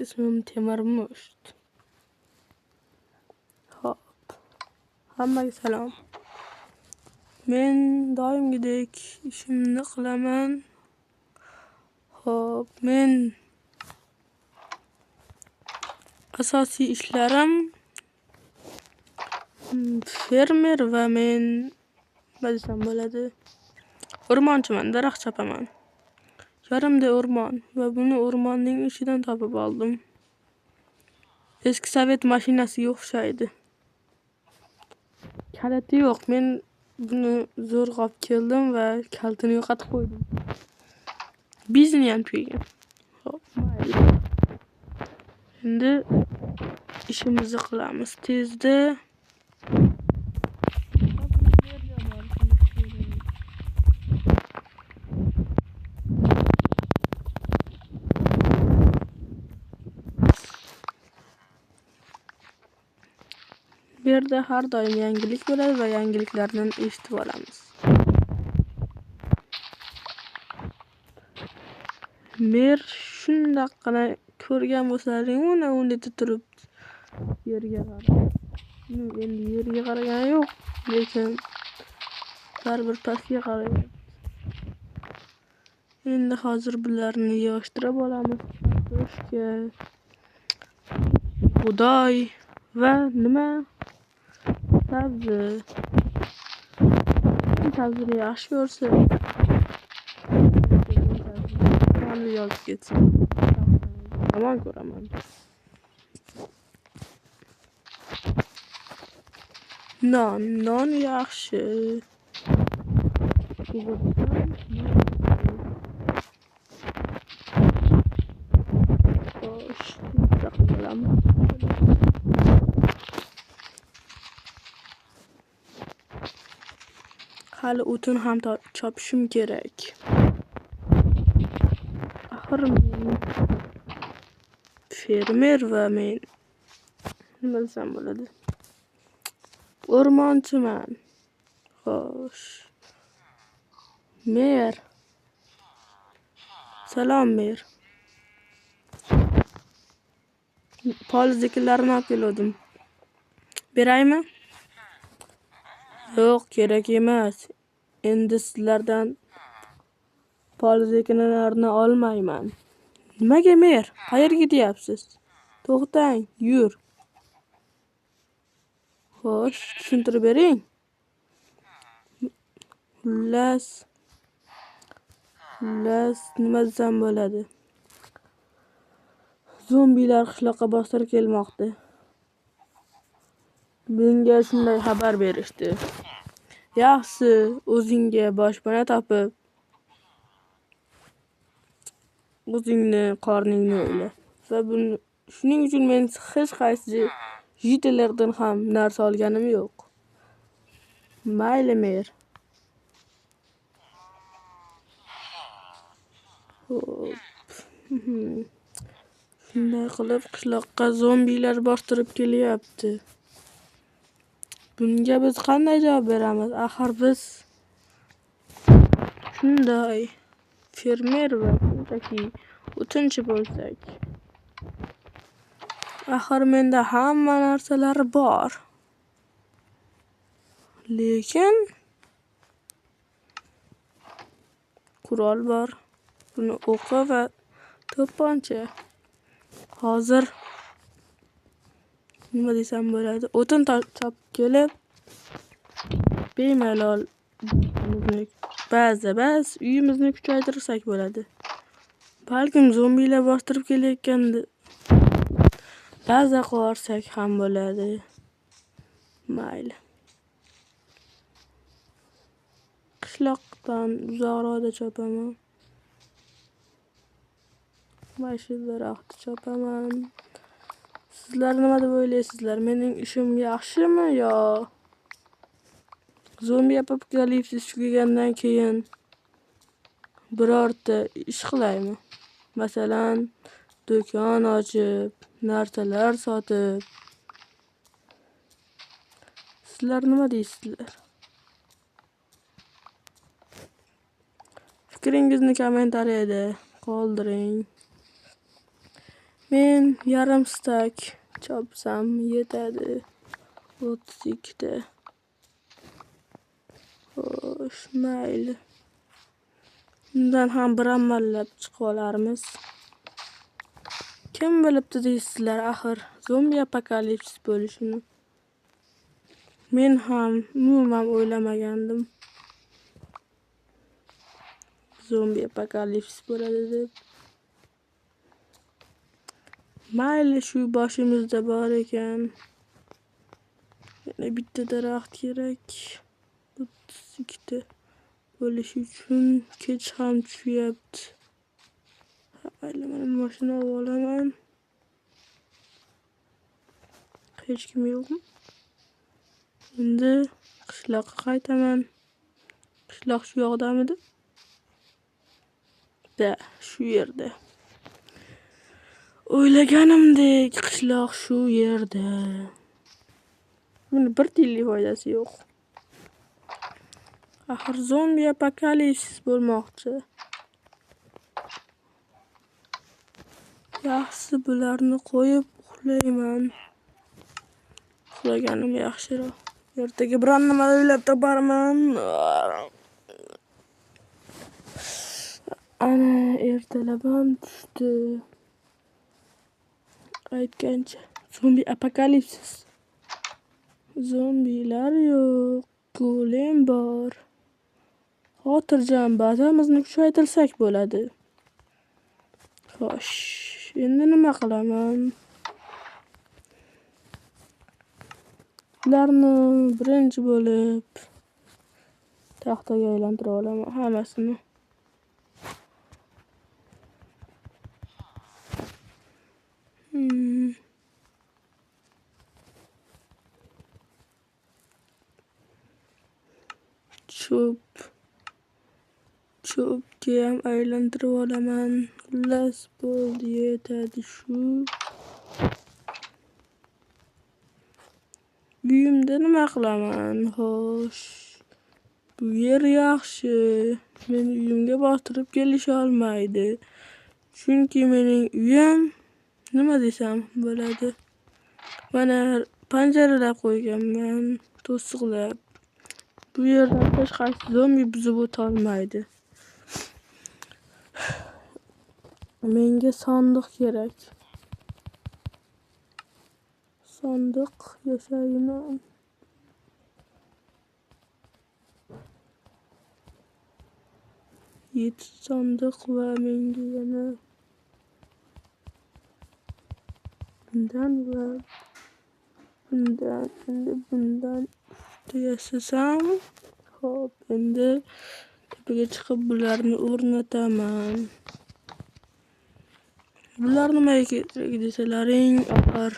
ismim Temurmusht. Hop. Hammaga salom. Men doimgidek ishimni qilaman. Hop, men asosiy ishlarim fermer va men nima desam bo'ladi? O'rmonchiman, daraxt chopaman. Yarimda o'rmon va buni o'rmonning ichidan topib oldim. Eski sovet mashinasiga o'xshaydi. Kaliti yo'q. Men buni zo'rg'a olib keldim va kalitini yo'qotib qo'ydim. Bizni ham tugagan. Hop, mayli. Endi ishimizni qilamiz tezda. Bu yerda har doim yangilik bo'ladi va yangiliklardan eshitib olamiz. Mer shundaqgina ko'rgan bo'lsalaring, uni turib yerga qarab. Endi yerga qaragani yo'q, lekin baribir pastga qarayapti. Endi hozir bularni yig'ishtirib olamiz. Kartoshka, bug'doy va nima? Sabzi. Sabzini yaxshi ko'rsa, sabzi yozib ketsin. Yomon ko'raman. Non yaxshi. Hali o'tin ham chopishim kerak. Axir men fermer va men nima desam bo'ladi? O'rmonchiman. Xo'sh. Mer. Salom mer. Poliznikilarni olib keldim. Beraymi? Yo'q, kerak emas. Endi sizlardan poliznikilarni olmayman. Nimaga mer? Qayerga ketyapsiz? To'xtang, yur. Xo'sh, tushuntirib bering. Xullas nima desam bo'ladi? Zombilar qishloqqa bostirib kelmoqda. Menga shunday xabar berishdi. Yaxshi, o'zingga boshpana topib, o'zingni qorningni o'yla. Va shuning uchun men hech qaysi jitelerdan ham narsa olganim yo'q. Mayli mer. Shunday qilib qishloqqa zombilar bostirib kelyapti. Bunga biz qanday javob beramiz? Axir biz shunday fermer va shunchaki o'tinchi bo'lsak. Axir menda hamma narsalar bor. Lekin qurol bor. Buni o'qi va to'pponcha. Hozir nima desam bo'ladi? O'tin topib kelib bemalol ba'zi uyimizni kuchaytirsak bo'ladi. Balkim zombilar bostirib kelayotganda baza qo'rsak ham bo'ladi. Mayli. Qishloqdan uzoqroqda chopaman. Shu daraxtni chopaman. Sizlar nima deb o'ylaysizlar? Mening ishim yaxshimi yo zombi apokalipsis tugagandan keyin birorta ish qilaymi? Masalan, do'kon ochib, narsalar sotib. Sizlar nima deysizlar? Fikringizni kommentariyada qoldiring. Men yarim stak chopsam yetadi. 32 ta. Xo'sh, mayli. Bundan ham bir amallab chiqib olarmiz. Kim bilibdi deysizlar, axir zombi apokalipsis bo'lishini. Men ham umuman o'ylamagandim. Zombi apokalipsis bo'ladi deb. Mayli, shu boshimizda bor ekan. Yana bitta daraxt kerak. 32 ta bo'lishi uchun kech ham tushyapti. Mayli, men mashina olib olaman. Hech kim yo'qmi? Endi qishloqqa qaytaman. Qishloq shu yoqdamidi? Da, shu yerda. O'ylaganimdek, qishloq shu yerda. Buni bir tiyinlik foydasi yo'q. Axir zombi apokalipsis bo'lmoqchi. Yaxshisi bularni qo'yib uxlayman. Uxlaganim yaxshiroq. Ertaga biron nima o'ylab toparman. Ana, ertalab ham tushdi. Aytgancha, zombi apokalipsis. Zombilar yo'q, golem bor. Xotirjam bazamizni kuchaytirsak bo'ladi. Xo'sh, endi nima qilaman? Ularni birinchi bo'lib taxtaga aylantirib olaman hammasini. Cho'pga ham aylantirib olaman. Xullas bo'ldi, yetadi shu. Uyimda nima qilaman? Xo'sh, bu yer yaxshi. Men uyimga bostirib kelisha olmaydi. Chunki mening uyim nima desam bo'ladi? Mana panjaralar qo'yganman, to'siqlab. Bu yerdan hech qaysi zombi buzib o'tolmaydi. Menga sandiq kerak. Sandiq yashayman. Sandiq va menga yana bundan va bundan, endi bundan yasasam, hop, endi tepaga chiqib bularni o'rnataman. Bular nimaga kerak desalaring, axir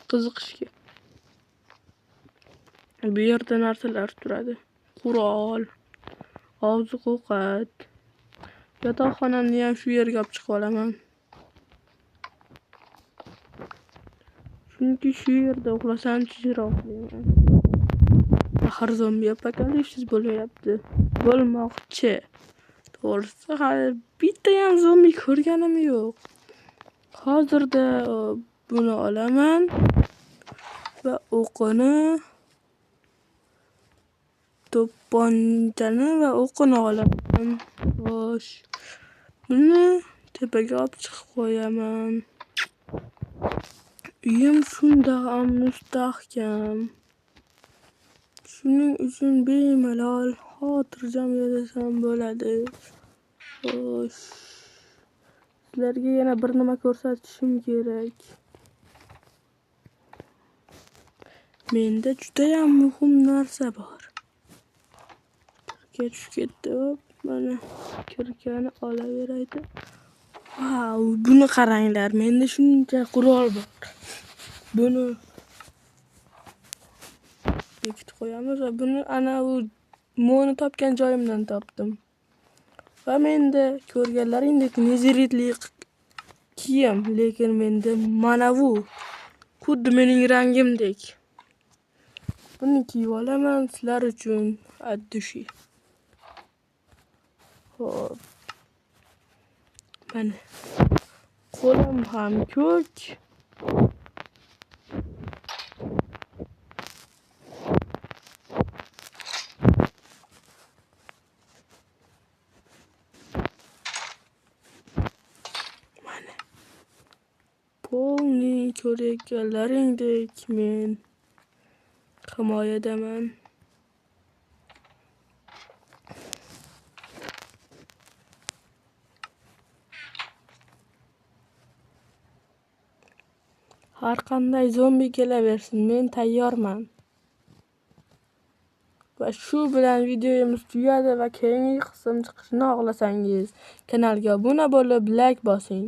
qiziqishga. Bu yerda narsalar turadi. Qurol, oziq-ovqat. Yotoqxonamni ham shu yerga olib chiqib olaman. Chunki shu yerda uxlasam tezroq uxlayman. Axir zombi apokalipsis bo'lyapti. Bo'lmoqchi. To'g'risi, hali bitta ham zombi ko'rganim yo'q. Hozirda buni olaman va o'qini, to'pponchani va o'qini olaman. Xo'sh, buni tepaga olib chiqib qo'yaman. Uyim shundoq ham mustahkam. Shuning uchun bemalol xotirjam yashasam bo'ladi. Xo'sh, sizlarga yana bir nima ko'rsatishim kerak. Menda juda ham muhim narsa bor. Kirka tushib ketdi. Mana kirkani olaveraydi. Vau, buni qaranglar. Menda shuncha qurol bor. Buni bekitib qo'yamiz va buni ana u moni topgan joyimdan topdim. Va menda ko'rganlaringdek neziritli kiyim, lekin menda mana bu xuddi mening rangimdek. Buni kiyib olaman sizlar uchun addushi. Xo'p. Mana qo'lim ham ko'k. Mana polniy ko'rayotganlaringdek men himoyadaman. Har qanday zombi kelaversin, men tayyorman. Va shu bilan videomiz tugadi va keyingi qism chiqishini xohlasangiz kanalga obuna bo'lib, like bosing.